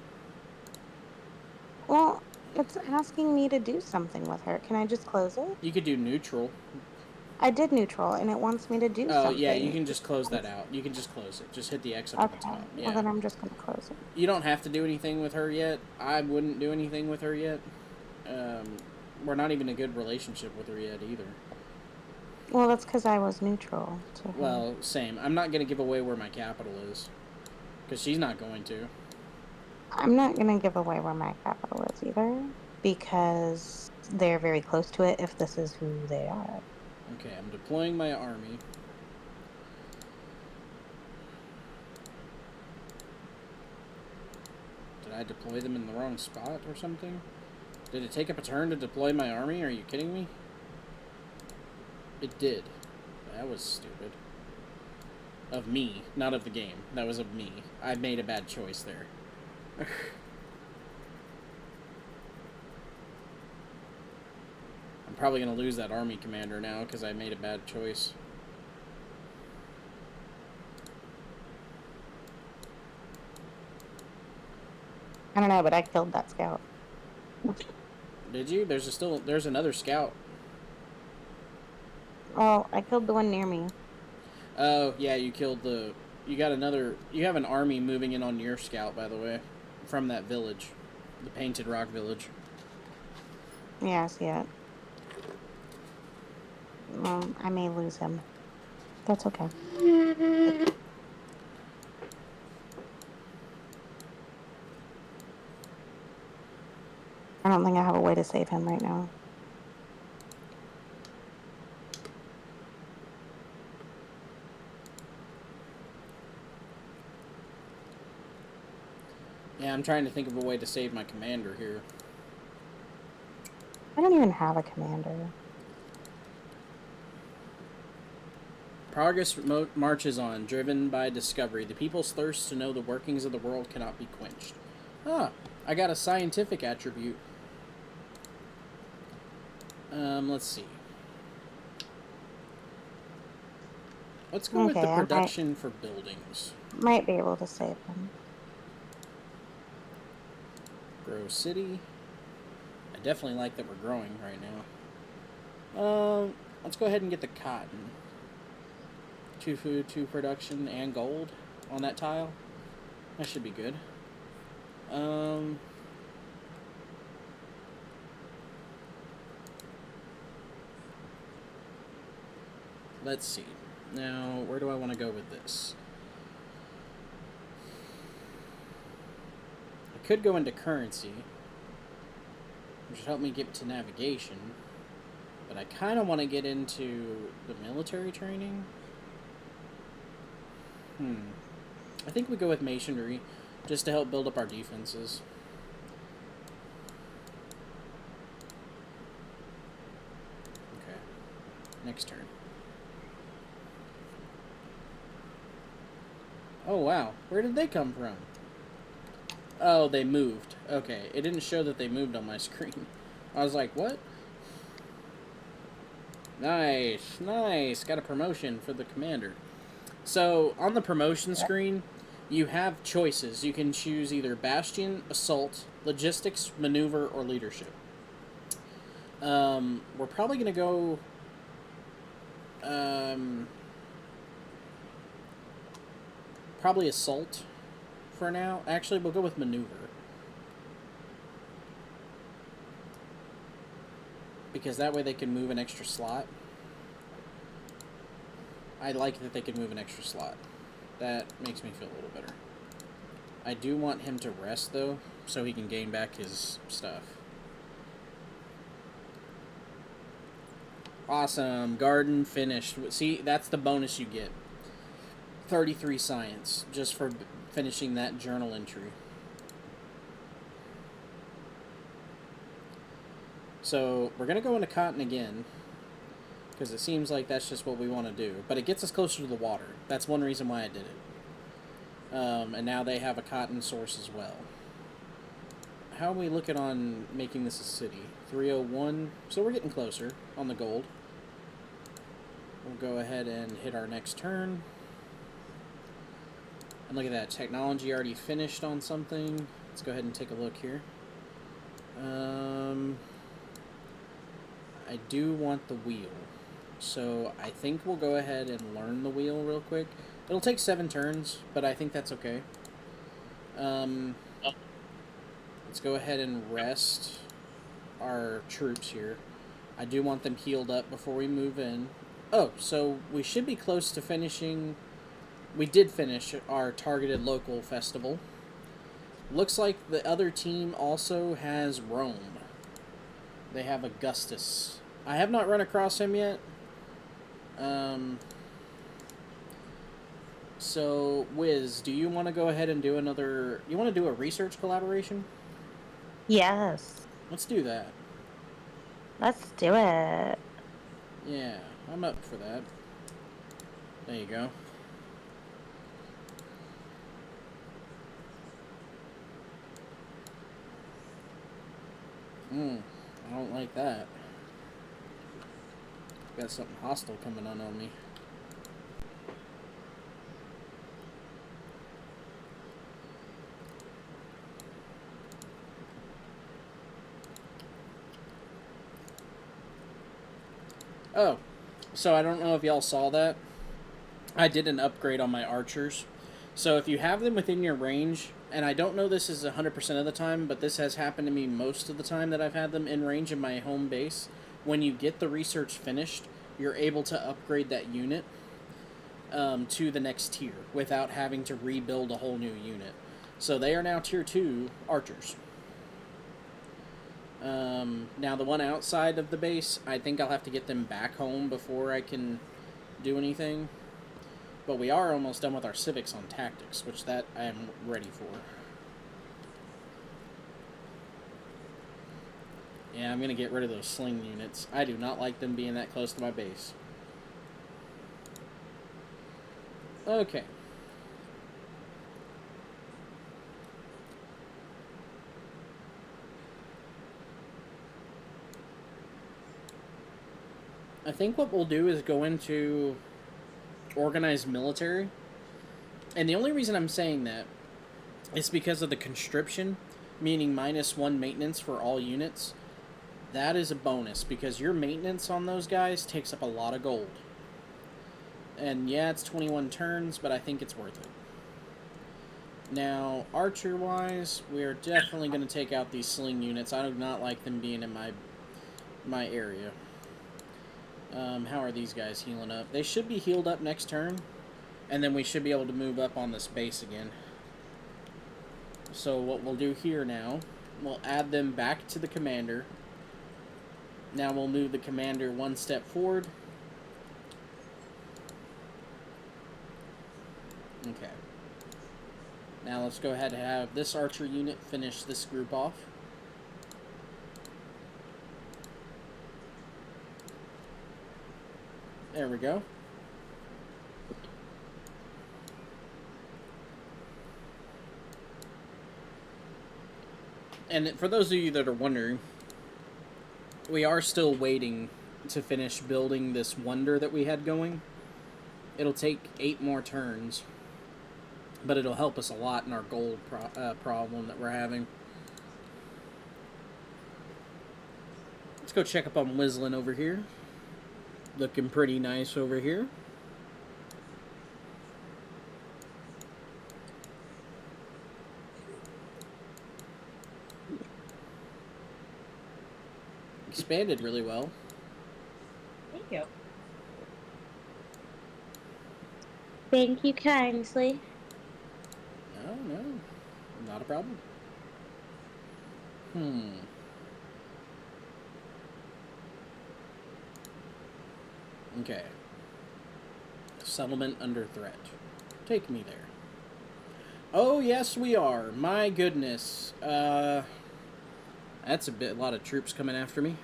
Well, it's asking me to do something with her. Can I just close it? You could do neutral. I did neutral, and it wants me to do Oh yeah, you something. can just close that out. You can just close it. Just hit the X up at the Okay, top. well Yeah. then I'm just gonna close it. You don't have to do anything with her yet. I wouldn't do anything with her yet. Um, we're not even in a good relationship with her yet either. Well, that's because I was neutral to her. Well, same. I'm not gonna give away where my capital is, because she's not going to. I'm not gonna give away where my capital is either, because they're very close to it if this is who they are. Okay, I'm deploying my army. Did I deploy them in the wrong spot or something? Did it take up a turn to deploy my army? Are you kidding me? It did. That was stupid. Of me, not of the game. That was of me. I made a bad choice there. I'm probably going to lose that army commander now because I made a bad choice. I don't know, but I killed that scout. Did you? There's another scout. Well, I killed the one near me. Oh, yeah, you have an army moving in on your scout, by the way, from that village. The Painted Rock Village. Yeah, I see it. I may lose him. That's okay. I don't think I have a way to save him right now. Yeah, I'm trying to think of a way to save my commander here. I don't even have a commander. Progress marches on, driven by discovery. The people's thirst to know the workings of the world cannot be quenched. Ah, I got a scientific attribute. Let's see. Let's go with the production for buildings. Might be able to save him. Grow city. I definitely like that we're growing right now. Let's go ahead and get the cotton. 2 food, 2 production, and gold on that tile. That should be good. Let's see. Now, where do I want to go with this? I could go into currency, which would help me get to navigation. But I kind of want to get into the military training. I think we go with masonry, just to help build up our defenses. Okay. Next turn. Oh, wow. Where did they come from? Oh, they moved. Okay. It didn't show that they moved on my screen. I was like, what? Nice. Nice. Got a promotion for the commander. So, on the promotion screen, you have choices. You can choose either Bastion, Assault, Logistics, Maneuver, or Leadership. We're probably going to go... probably Assault for now. Actually, we'll go with Maneuver. Because that way they can move an extra slot. I like that they can move an extra slot. That makes me feel a little better. I do want him to rest, though, so he can gain back his stuff. Awesome. Garden finished. See, that's the bonus you get. 33 science, just for finishing that journal entry. So, we're going to go into cotton again, because it seems like that's just what we want to do. But it gets us closer to the water. That's one reason why I did it. And now they have a cotton source as well. How are we looking on making this a city? 301. So we're getting closer on the gold. We'll go ahead and hit our next turn. And look at that. Technology already finished on something. Let's go ahead and take a look here. I do want the wheel. So I think we'll go ahead and learn the wheel real quick. It'll take 7 turns, but I think that's okay. Let's go ahead and rest our troops here. I do want them healed up before we move in. Oh, so we should be close to finishing. We did finish our targeted local festival. Looks like the other team also has Rome. They have Augustus. I have not run across him yet. So, Whiz, do you want to go ahead and do another... You want to do a research collaboration? Yes. Let's do that. Let's do it. Yeah, I'm up for that. There you go. I don't like that. Got something hostile coming on me. Oh, so I don't know if y'all saw that. I did an upgrade on my archers. So if you have them within your range, and I don't know this is 100% of the time, but this has happened to me most of the time that I've had them in range of my home base. When you get the research finished, you're able to upgrade that unit to the next tier without having to rebuild a whole new unit. So they are now tier 2 archers. Now the one outside of the base, I think I'll have to get them back home before I can do anything. But we are almost done with our civics on tactics, which that I am ready for. Yeah, I'm going to get rid of those sling units. I do not like them being that close to my base. Okay. I think what we'll do is go into organized military. And the only reason I'm saying that is because of the conscription, meaning -1 maintenance for all units. That is a bonus, because your maintenance on those guys takes up a lot of gold. And yeah, it's 21 turns, but I think it's worth it. Now, archer-wise, we are definitely going to take out these sling units. I do not like them being in my area. How are these guys healing up? They should be healed up next turn, and then we should be able to move up on this base again. So what we'll do here now, we'll add them back to the commander. Now we'll move the commander 1 step forward. Okay. Now let's go ahead and have this archer unit finish this group off. There we go. And for those of you that are wondering, we are still waiting to finish building this wonder that we had going. It'll take 8 more turns, but it'll help us a lot in our gold problem that we're having. Let's go check up on Whizlin over here. Looking pretty nice over here. Expanded really well. Thank you. Thank you kindly. Oh, no. a problem. Okay. Settlement under threat. Take me there. Oh, yes, we are. My goodness. That's a lot of troops coming after me.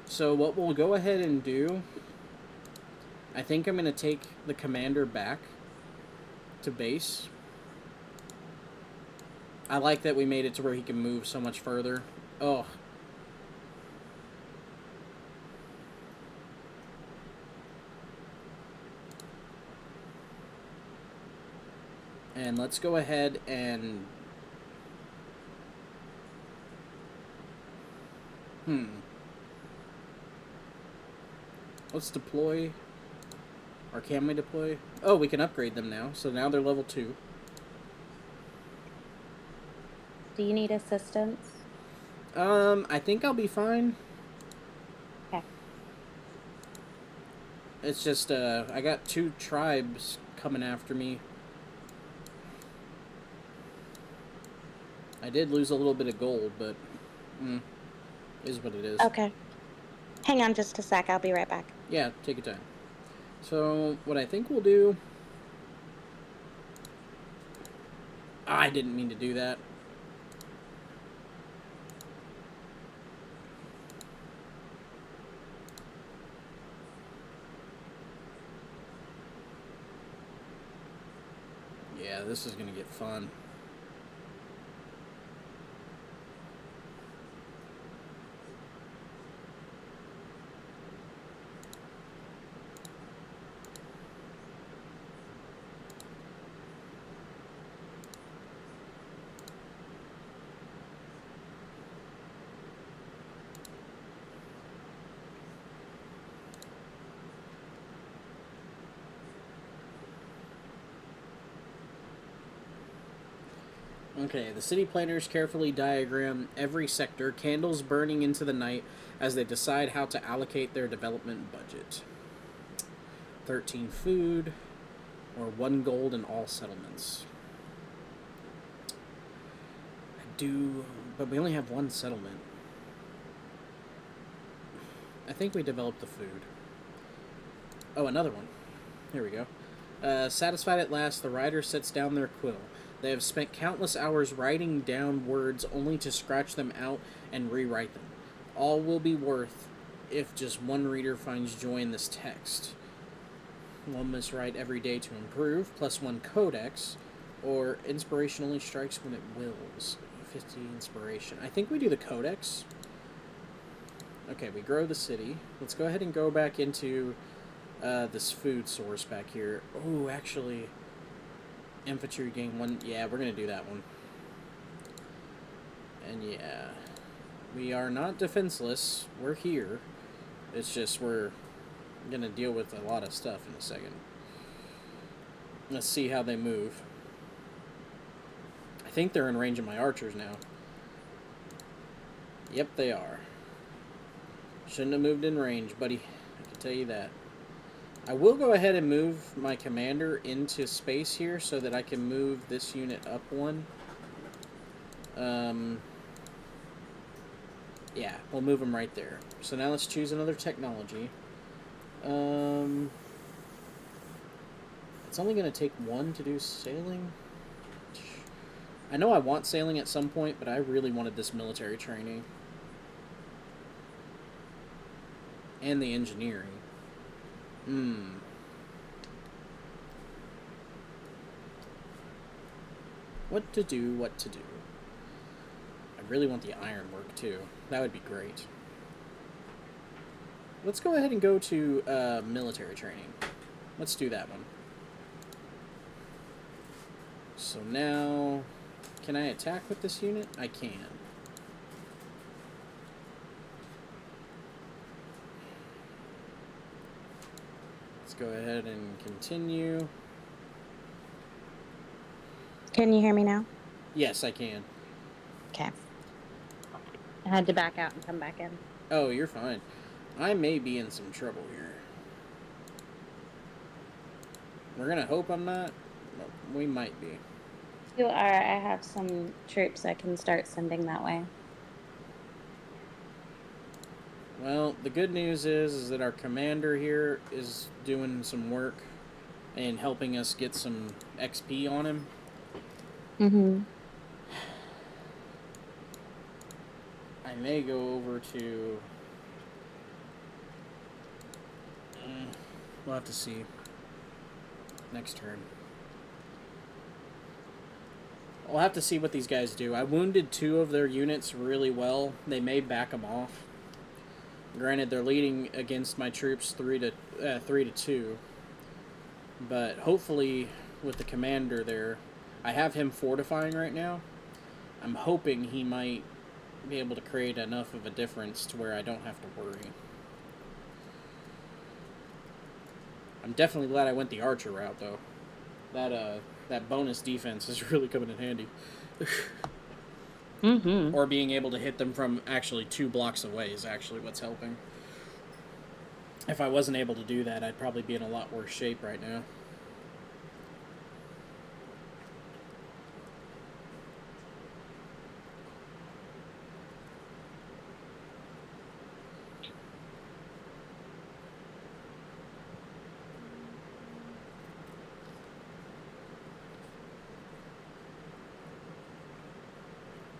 So what we'll go ahead and do, I think I'm going to take the commander back to base. I like that we made it to where he can move so much further. Oh. And let's go ahead and... Let's deploy. Or can we deploy? Oh, we can upgrade them now. So now they're level 2. Do you need assistance? I think I'll be fine. Okay. It's just, I got 2 tribes coming after me. I did lose a little bit of gold, but is what it is. Okay. Hang on just a sec. I'll be right back. Yeah, take your time. So, what I think we'll do... I didn't mean to do that. Yeah, this is going to get fun. Okay, the city planners carefully diagram every sector, candles burning into the night as they decide how to allocate their development budget. 13 food, or 1 gold in all settlements. But we only have 1 settlement. I think we developed the food. Oh, another one. Here we go. Satisfied at last, the writer sets down their quill. They have spent countless hours writing down words only to scratch them out and rewrite them. All will be worth if just one reader finds joy in this text. One must write every day to improve, plus 1 codex, or inspiration only strikes when it wills. 50 inspiration. I think we do the codex. Okay, we grow the city. Let's go ahead and go back into this food source back here. Oh, actually... Infantry gain 1. Yeah, we're going to do that one. And yeah. We are not defenseless. We're here. It's just we're going to deal with a lot of stuff in a second. Let's see how they move. I think they're in range of my archers now. Yep, they are. Shouldn't have moved in range, buddy. I can tell you that. I will go ahead and move my commander into space here so that I can move this unit up 1. Yeah, we'll move him right there. So now let's choose another technology. It's only going to take 1 to do sailing. I know I want sailing at some point, but I really wanted this military training. And the engineering. What to do, what to do. I really want the ironwork, too. That would be great. Let's go ahead and go to military training. Let's do that one. So now... Can I attack with this unit? I can. Let's go ahead and continue. Can you hear me now? Yes, I can. Okay. I had to back out and come back in. Oh, you're fine. I may be in some trouble here. We're gonna hope I'm not, but we might be. You are. I have some troops I can start sending that way. Well, the good news is that our commander here is doing some work and helping us get some XP on him. Mm-hmm. I may go over to... we'll have to see. Next turn. We'll have to see what these guys do. I wounded 2 of their units really well. They may back them off. Granted, they're leading against my troops 3 to 2. But hopefully, with the commander there, I have him fortifying right now. I'm hoping he might be able to create enough of a difference to where I don't have to worry. I'm definitely glad I went the archer route, though. That bonus defense is really coming in handy. Mm-hmm. Or being able to hit them from actually 2 blocks away is actually what's helping. If I wasn't able to do that, I'd probably be in a lot worse shape right now.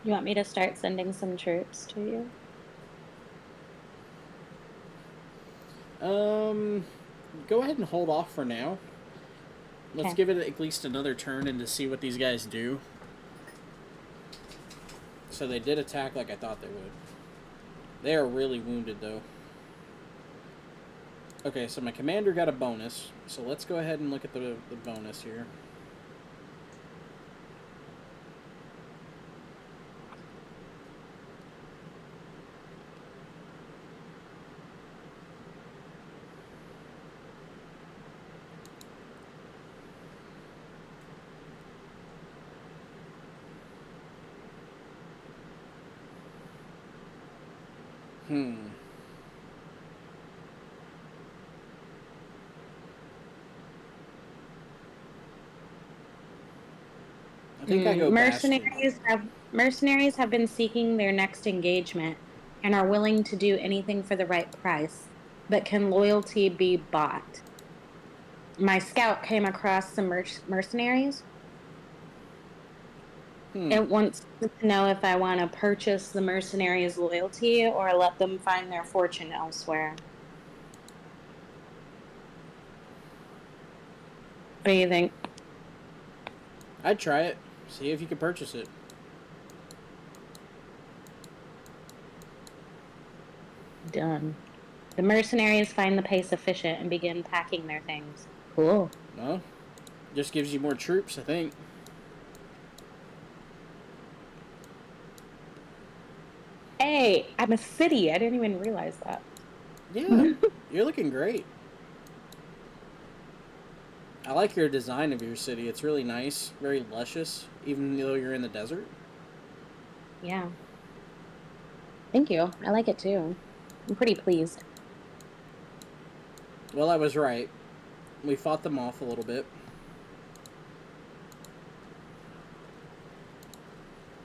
You want me to start sending some troops to you? Go ahead and hold off for now. Let's Okay. give it at least another turn and to see what these guys do. So they did attack like I thought they would. They are really wounded, though. Okay, so my commander got a bonus. So let's go ahead and look at the bonus here. I think I go Bastion. Mercenaries have been seeking their next engagement and are willing to do anything for the right price, but can loyalty be bought? My scout came across some mercenaries. It wants to know if I want to purchase the mercenaries' loyalty or let them find their fortune elsewhere. What do you think? I'd try it. See if you can purchase it. Done. The mercenaries find the pace efficient and begin packing their things. Cool. No? Just gives you more troops, I think. Hey, I'm a city. I didn't even realize that. Yeah, you're looking great. I like your design of your city. It's really nice, very luscious, even though you're in the desert. Yeah. Thank you. I like it too. I'm pretty pleased. Well, I was right. We fought them off a little bit.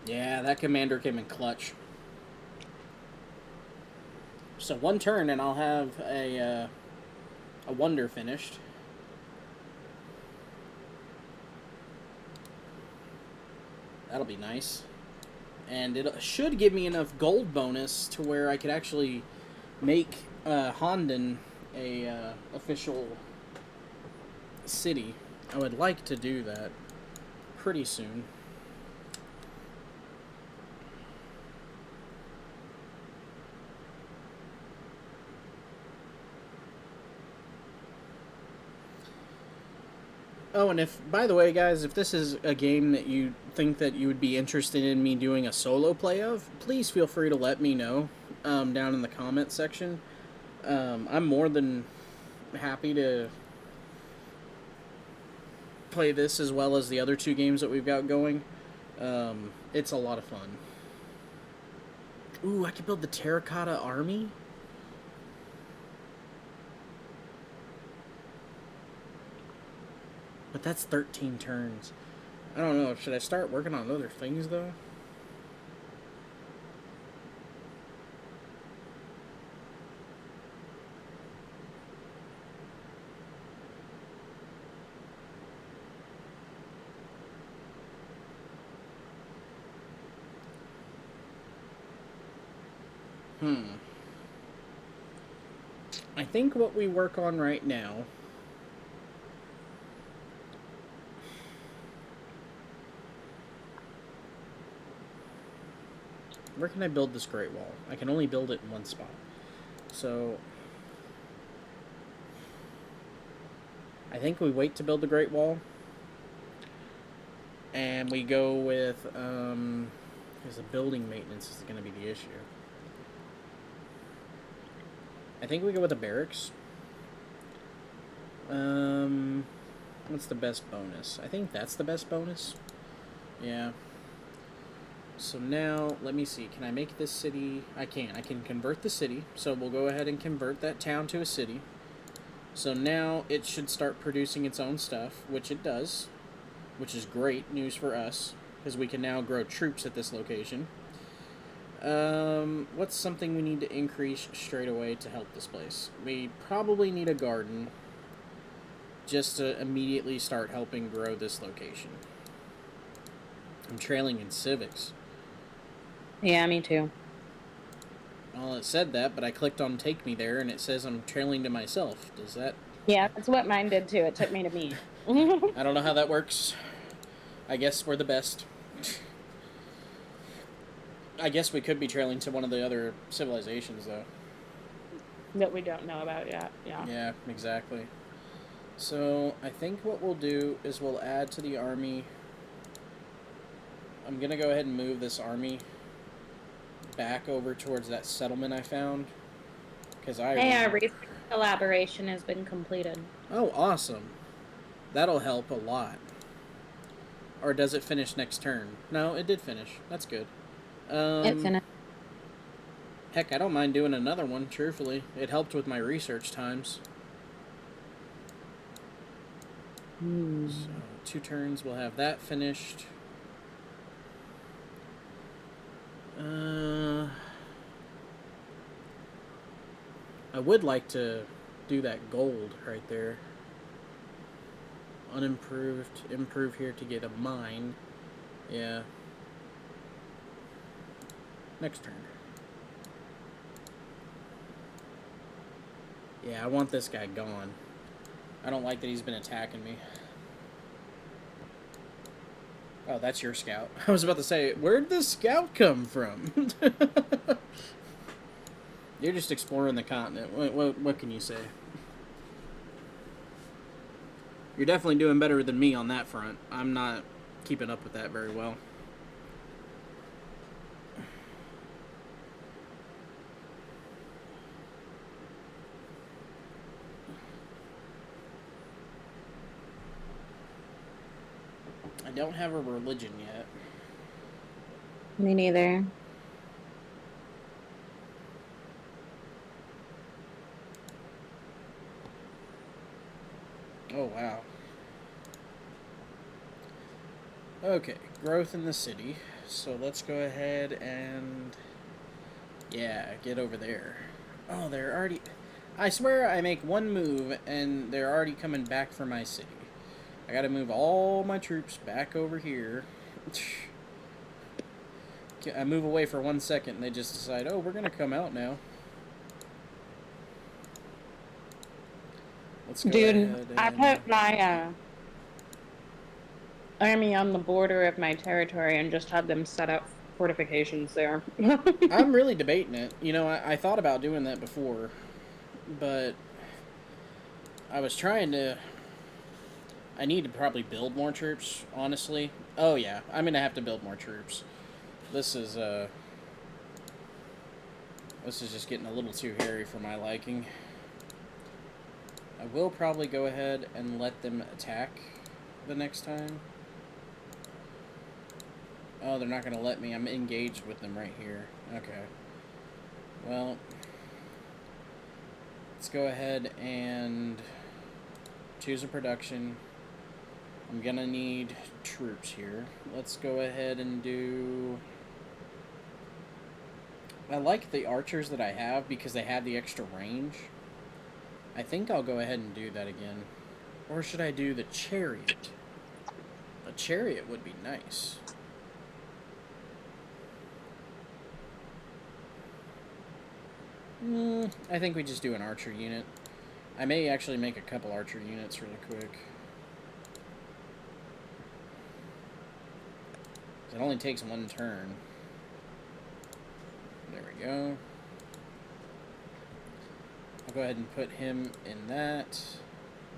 Yeah, that commander came in clutch. So 1 turn and I'll have a wonder finished. That'll be nice. And it should give me enough gold bonus to where I could actually make Honden a official city. I would like to do that pretty soon. Oh, and if, by the way, guys, if this is a game that you think that you would be interested in me doing a solo play of, please feel free to let me know down in the comment section. I'm more than happy to play this as well as the other 2 games that we've got going. It's a lot of fun. Ooh, I could build the terracotta army? But that's 13 turns. I don't know. Should I start working on other things, though? I think what we work on right now... Where can I build this Great Wall? I can only build it in one spot. So... I think we wait to build the Great Wall. And we go with... because the building maintenance is going to be the issue. I think we go with the barracks. What's the best bonus? I think that's the best bonus. Yeah. So now, let me see. Can I make this city? I can. I can convert the city. So we'll go ahead and convert that town to a city. So now it should start producing its own stuff, which it does. Which is great news for us, because we can now grow troops at this location. What's something we need to increase straight away to help this place? We probably need a garden, just to immediately start helping grow this location. I'm trailing in civics. Yeah, me too. Well, it said that, but I clicked on take me there, and it says I'm trailing to myself. Does that... Yeah, that's what mine did too. It took me to me. I don't know how that works. I guess we're the best. I guess we could be trailing to one of the other civilizations, though. That we don't know about yet, yeah. Yeah, exactly. So, I think what we'll do is we'll add to the army... I'm going to go ahead and move this army back over towards that settlement I found. Because our research collaboration has been completed. Oh, awesome. That'll help a lot. Or does it finish next turn? No, it did finish. That's good. It finished. Heck, I don't mind doing another one, truthfully. It helped with my research times. So, 2 turns, we'll have that finished. I would like to do that gold right there. Unimproved. Improve here to get a mine. Yeah. Next turn. Yeah, I want this guy gone. I don't like that he's been attacking me. Oh, that's your scout. I was about to say, where'd this scout come from? You're just exploring the continent. What can you say? You're definitely doing better than me on that front. I'm not keeping up with that very well. I don't have a religion yet. Me neither. Oh, wow. Okay, growth in the city. So let's go ahead and... yeah, get over there. Oh, they're already... I swear I make one move and they're already coming back for my city. I gotta move all my troops back over here. I move away for 1 second and they just decide, oh, we're gonna come out now. Let's go ahead and... I put my army on the border of my territory and just had them set up fortifications there. I'm really debating it. You know, I thought about doing that before, but I was trying to... I need to probably build more troops, honestly. Oh, yeah, I'm going to have to build more troops. This is just getting a little too hairy for my liking. I will probably go ahead and let them attack the next time. Oh, they're not going to let me. I'm engaged with them right here. Okay. Well, let's go ahead and choose a production. I'm gonna need troops here. Let's go ahead and do... I like the archers that I have because they have the extra range. I think I'll go ahead and do that again. Or should I do the chariot? A chariot would be nice. I think we just do an archer unit. I may actually make a couple archer units really quick. It only takes one turn. There we go. I'll go ahead and put him in that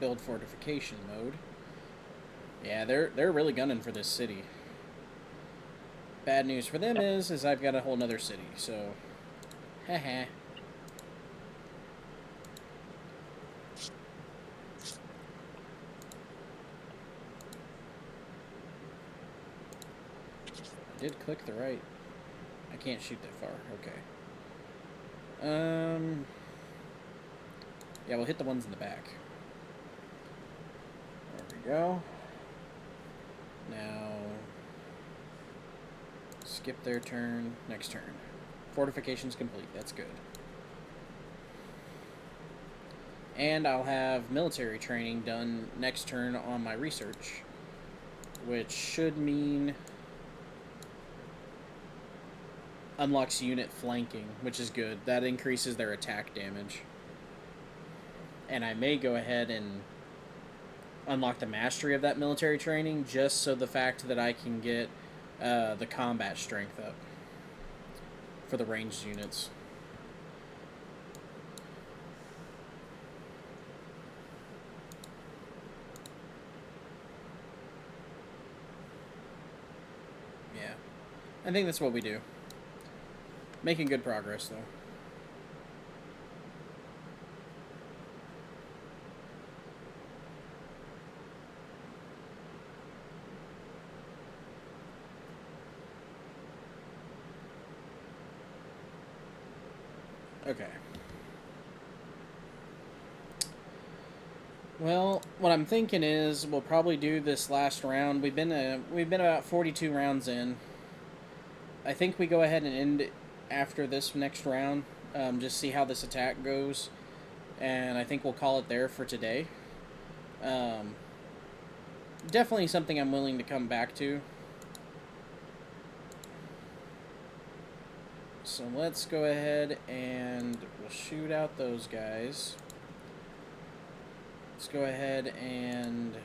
build fortification mode. Yeah, they're really gunning for this city. Bad news for them is I've got a whole nother city, so haha. I did click the right. I can't shoot that far. Okay. Yeah, we'll hit the ones in the back. There we go. Now, skip their turn. Next turn. Fortification's complete. That's good. And I'll have military training done next turn on my research, which should mean unlocks unit flanking, which is good. That increases their attack damage. And I may go ahead and unlock the mastery of that military training just so the fact that I can get the combat strength up for the ranged units. Yeah, I think that's what we do. Making good progress, though. Okay. Well, what I'm thinking is we'll probably do this last round. We've been about 42 rounds in. I think we go ahead and end it after this next round. Just see how this attack goes, and I think we'll call it there for today. Definitely something I'm willing to come back to. So let's go ahead and we'll shoot out those guys. Let's go ahead and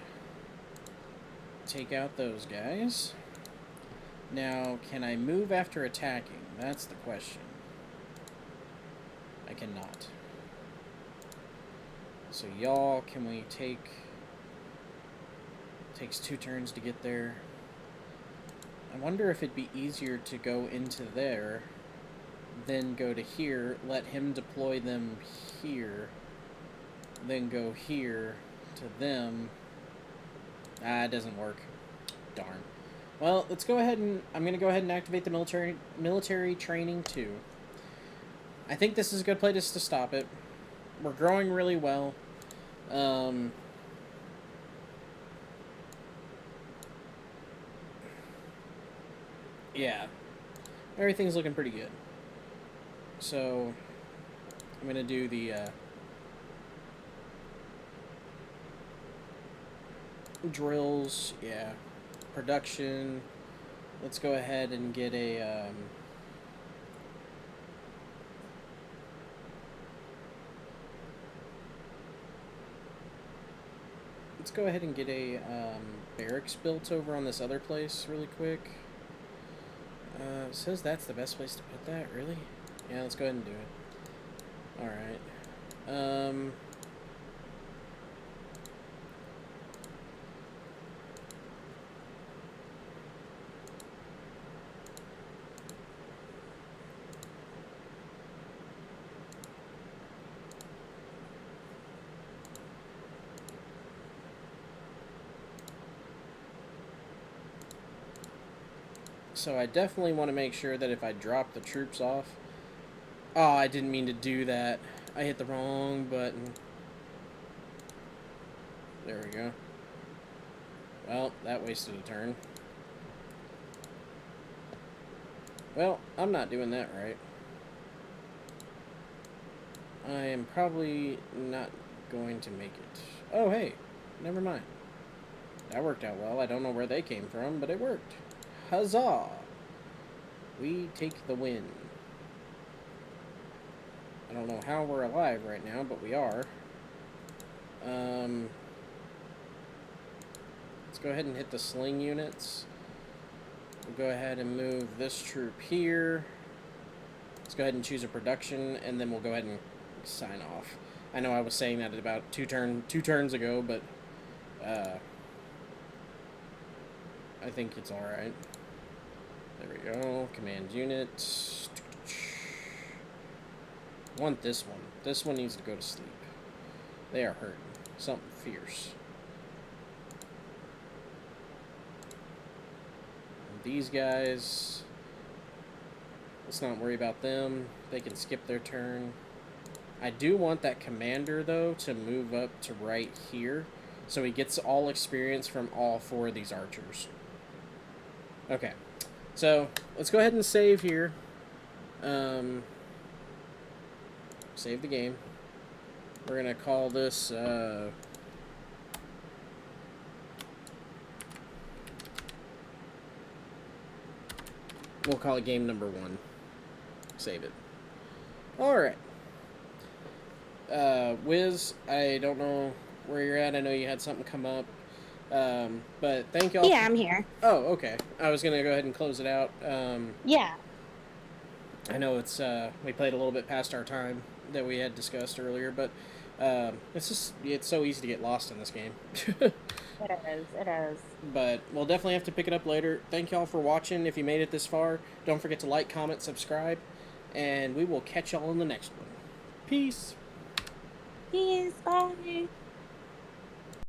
take out those guys. Now, can I move after attacking? That's the question. I cannot. So y'all, can we take... Takes 2 turns to get there. I wonder if it'd be easier to go into there, then go to here, let him deploy them here, then go here to them. Ah, it doesn't work. Darn. Well, let's go ahead and... I'm going to go ahead and activate the military training too. I think this is a good place to stop it. We're growing really well. Yeah. Everything's looking pretty good. So, I'm going to do the... drills, yeah. Production. Let's go ahead and get a... let's go ahead and get a barracks built over on this other place really quick. It says that's the best place to put that, really? Yeah, let's go ahead and do it. Alright. So I definitely want to make sure that if I drop the troops off... Oh, I didn't mean to do that. I hit the wrong button. There we go. Well, that wasted a turn. Well, I'm not doing that right. I am probably not going to make it. Oh, hey. Never mind. That worked out well. I don't know where they came from, but it worked. Huzzah! We take the win. I don't know how we're alive right now, but we are. Let's go ahead and hit the sling units. We'll go ahead and move this troop here. Let's go ahead and choose a production, and then we'll go ahead and sign off. I know I was saying that about two turns ago, but I think it's alright. There we go. Command unit. Want this one. This one needs to go to sleep. They are hurting. Something fierce. And these guys, let's not worry about them. They can skip their turn. I do want that commander, though, to move up to right here, so he gets all experience from all 4 of these archers. Okay, so let's go ahead and save here. Save the game. We're gonna call this we'll call it game number 1. Save it. Alright. Whiz, I don't know where you're at. I know you had something come up. But thank y'all. Yeah, I'm here. Oh, okay. I was going to go ahead and close it out. Yeah. I know it's, we played a little bit past our time that we had discussed earlier, but, it's so easy to get lost in this game. It is. But we'll definitely have to pick it up later. Thank y'all for watching. If you made it this far, don't forget to like, comment, subscribe, and we will catch y'all in the next one. Peace. Peace. Bye.